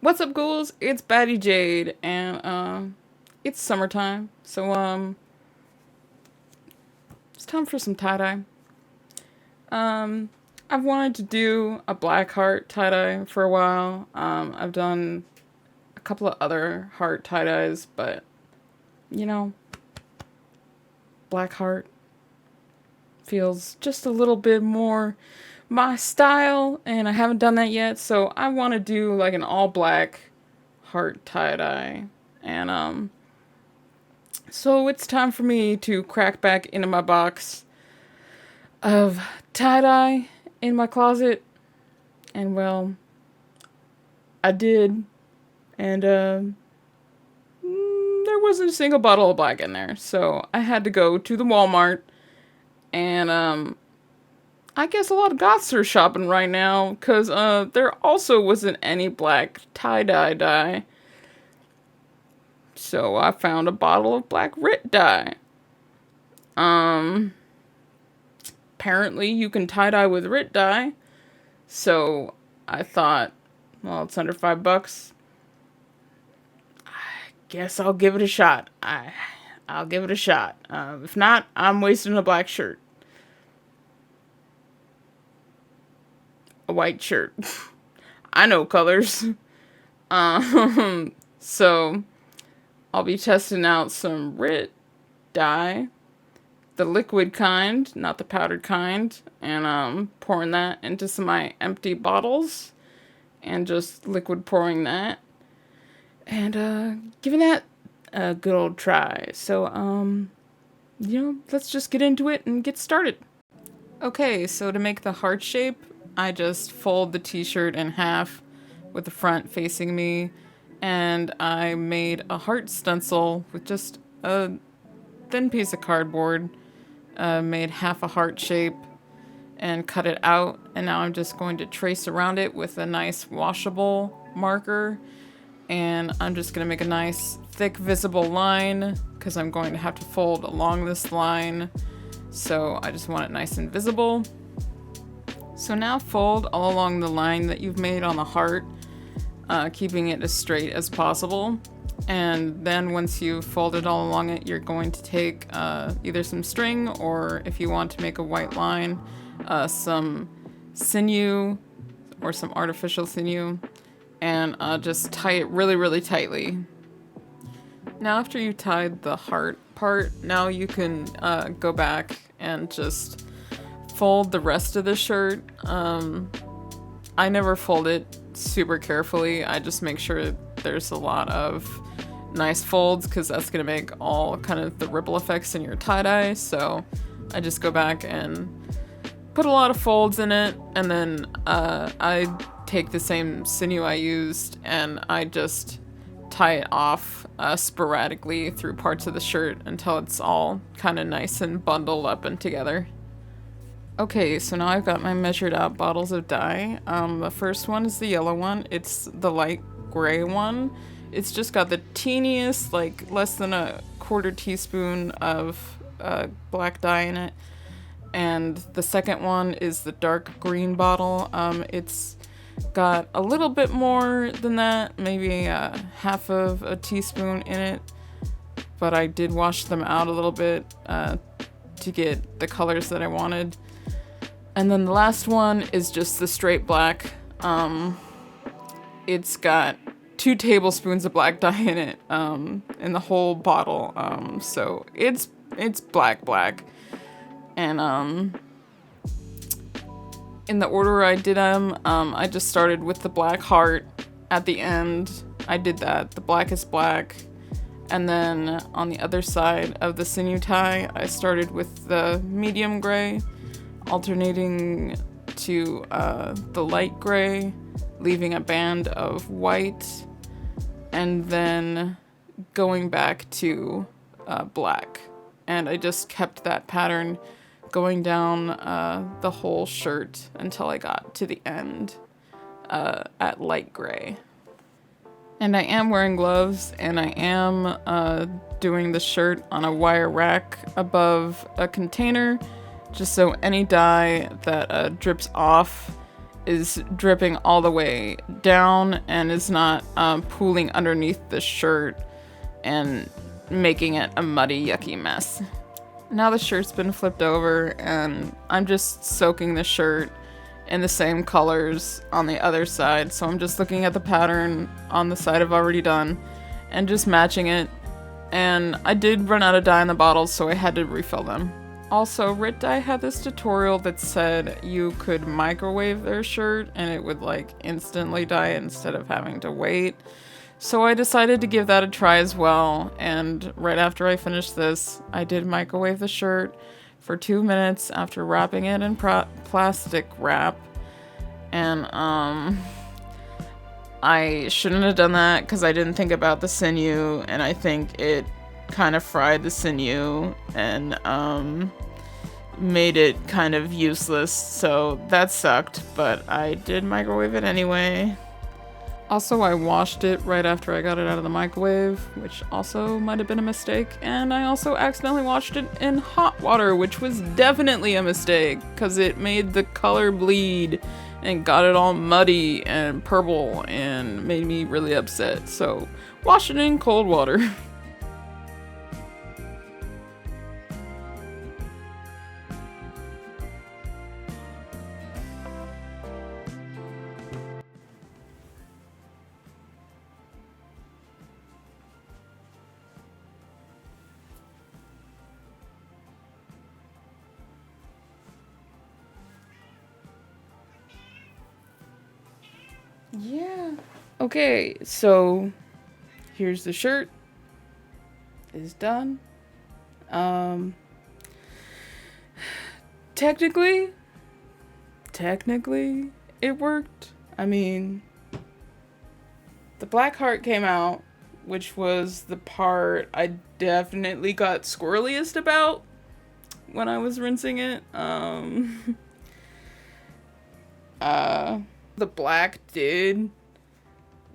What's up, ghouls? It's Batty Jade, and it's summertime, so it's time for some tie dye. Um, I've wanted to do a black heart tie dye for a while. I've done a couple of other heart tie dyes, but you know, black heart feels just a little bit more my style, and I haven't done that yet. So I want to do like an all black heart tie dye, and so it's time for me to crack back into my box of tie-dye in my closet. And well, I did. And there wasn't a single bottle of black in there. So I had to go to the Walmart. And I guess a lot of goths are shopping right now. Because there also wasn't any black tie-dye dye. So I found a bottle of black Rit Dye. Um, Apparently you can tie-dye with Rit Dye. So I thought, well, it's under $5. Guess I'll give it a shot. I'll give it a shot. If not, I'm wasting a black shirt. A white shirt. I know colors. So I'll be testing out some Rit Dye, the liquid kind, not the powdered kind, and pouring that into some of my empty bottles, and just liquid pouring that, and giving that a good old try. So let's just get into it and get started. Okay, so to make the heart shape, I just fold the t-shirt in half with the front facing me, and I made a heart stencil with just a thin piece of cardboard, made half a heart shape and cut it out, and now I'm just going to trace around it with a nice washable marker, and I'm just going to make a nice thick visible line because I'm going to have to fold along this line, so I just want it nice and visible. So now fold all along the line that you've made on the heart, keeping it as straight as possible. And then once you've folded all along it, you're going to take either some string, or if you want to make a white line, some sinew or some artificial sinew, and just tie it really, really tightly. Now after you tied the heart part, now you can go back and just fold the rest of the shirt. I never fold it super carefully. I just make sure there's a lot of nice folds because that's going to make all kind of the ripple effects in your tie-dye. So I just go back and put a lot of folds in it, and then I take the same sinew I used and I just tie it off sporadically through parts of the shirt until it's all kind of nice and bundled up and together. Okay, so now I've got my measured out bottles of dye. The first one is the yellow one. It's the light gray one. It's just got the teeniest, like less than a quarter teaspoon of black dye in it. And the second one is the dark green bottle. It's got a little bit more than that, maybe half of a teaspoon in it. But I did wash them out a little bit to get the colors that I wanted. And then the last one is just the straight black. It's got 2 tablespoons of black dye in it, in the whole bottle. So it's black. And in the order I did them, I just started with the black heart at the end. I did that, the blackest black. And then on the other side of the sinew tie, I started with the medium gray, alternating to the light gray, leaving a band of white, and then going back to black. And I just kept that pattern going down the whole shirt until I got to the end at light gray. And I am wearing gloves, and I am doing the shirt on a wire rack above a container, just so any dye that drips off is dripping all the way down and is not pooling underneath the shirt and making it a muddy, yucky mess. Now the shirt's been flipped over and I'm just soaking the shirt in the same colors on the other side. So I'm just looking at the pattern on the side I've already done and just matching it. And I did run out of dye in the bottles, so I had to refill them. Also, Rit Dye had this tutorial that said you could microwave their shirt and it would like instantly dye instead of having to wait. So I decided to give that a try as well, and right after I finished this, I did microwave the shirt for 2 minutes after wrapping it in plastic wrap. And I shouldn't have done that because I didn't think about the sinew, and I think it kind of fried the sinew and made it kind of useless, so that sucked, but I did microwave it anyway. Also, I washed it right after I got it out of the microwave, which also might have been a mistake. And I also accidentally washed it in hot water, which was definitely a mistake, because it made the color bleed and got it all muddy and purple and made me really upset. So, wash it in cold water. Yeah. Okay, so here's the shirt. It's done. Technically, it worked. I mean, the black heart came out, which was the part I definitely got squirreliest about when I was rinsing it. The black did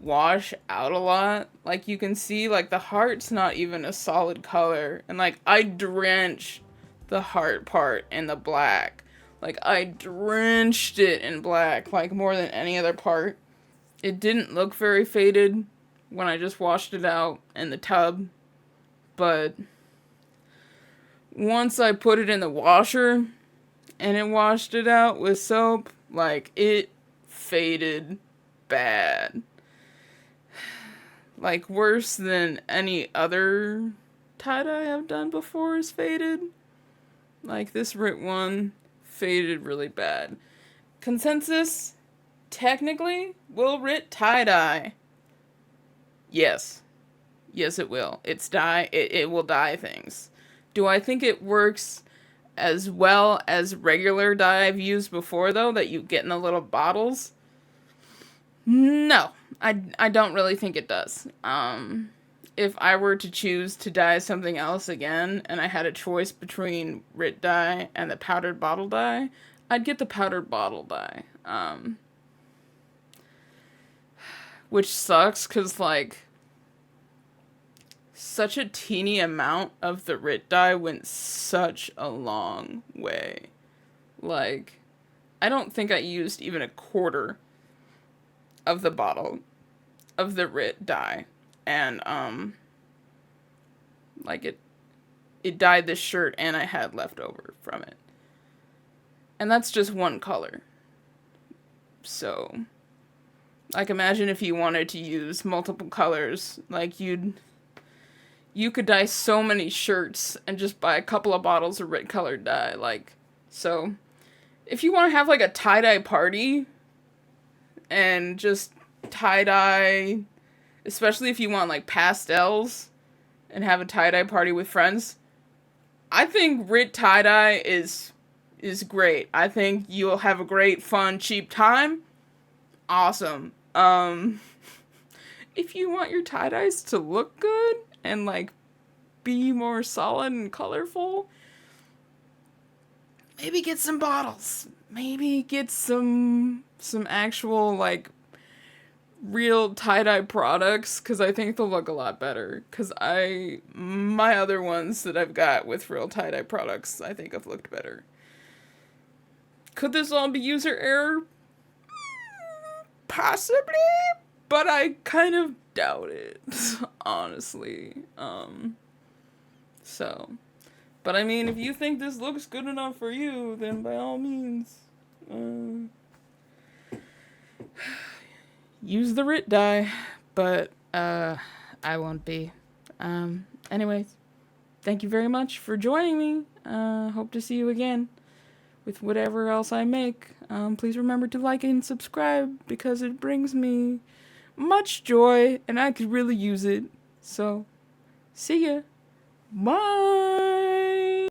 wash out a lot. Like, you can see, like, the heart's not even a solid color. And, like, I drenched the heart part in the black. Like, I drenched it in black, like, more than any other part. It didn't look very faded when I just washed it out in the tub. But once I put it in the washer and it washed it out with soap, like, it faded bad. Like, worse than any other tie-dye I've done before is faded. Like, this Rit one faded really bad. Consensus, technically, will Rit tie dye? Yes. Yes, it will. It's dye. It will dye things. Do I think it works as well as regular dye I've used before, though, that you get in the little bottles? No, I don't really think it does. If I were to choose to dye something else again, and I had a choice between Rit Dye and the powdered bottle dye, I'd get the powdered bottle dye. Which sucks, because, like, such a teeny amount of the Rit Dye went such a long way. Like, I don't think I used even a quarter of the bottle of the Rit Dye. And, like, it dyed this shirt and I had leftover from it. And that's just one color. So, like, imagine if you wanted to use multiple colors. Like, you could dye so many shirts and just buy a couple of bottles of Rit colored dye. Like, so, if you want to have, like, a tie-dye party and just tie-dye, especially if you want, like, pastels and have a tie-dye party with friends, I think Rit tie-dye is great. I think you'll have a great, fun, cheap time. Awesome. If you want your tie-dyes to look good and, like, be more solid and colorful, maybe get some bottles. Maybe get some actual, like, real tie-dye products, because I think they'll look a lot better. Because my other ones that I've got with real tie-dye products, I think have looked better. Could this all be user error? Possibly, but I kind of doubt it, honestly. So, but I mean, if you think this looks good enough for you, then by all means, use the Rit Dye, but, I won't be. Anyways, thank you very much for joining me. Hope to see you again with whatever else I make. Please remember to like and subscribe because it brings me much joy and I could really use it. So, see ya. Bye!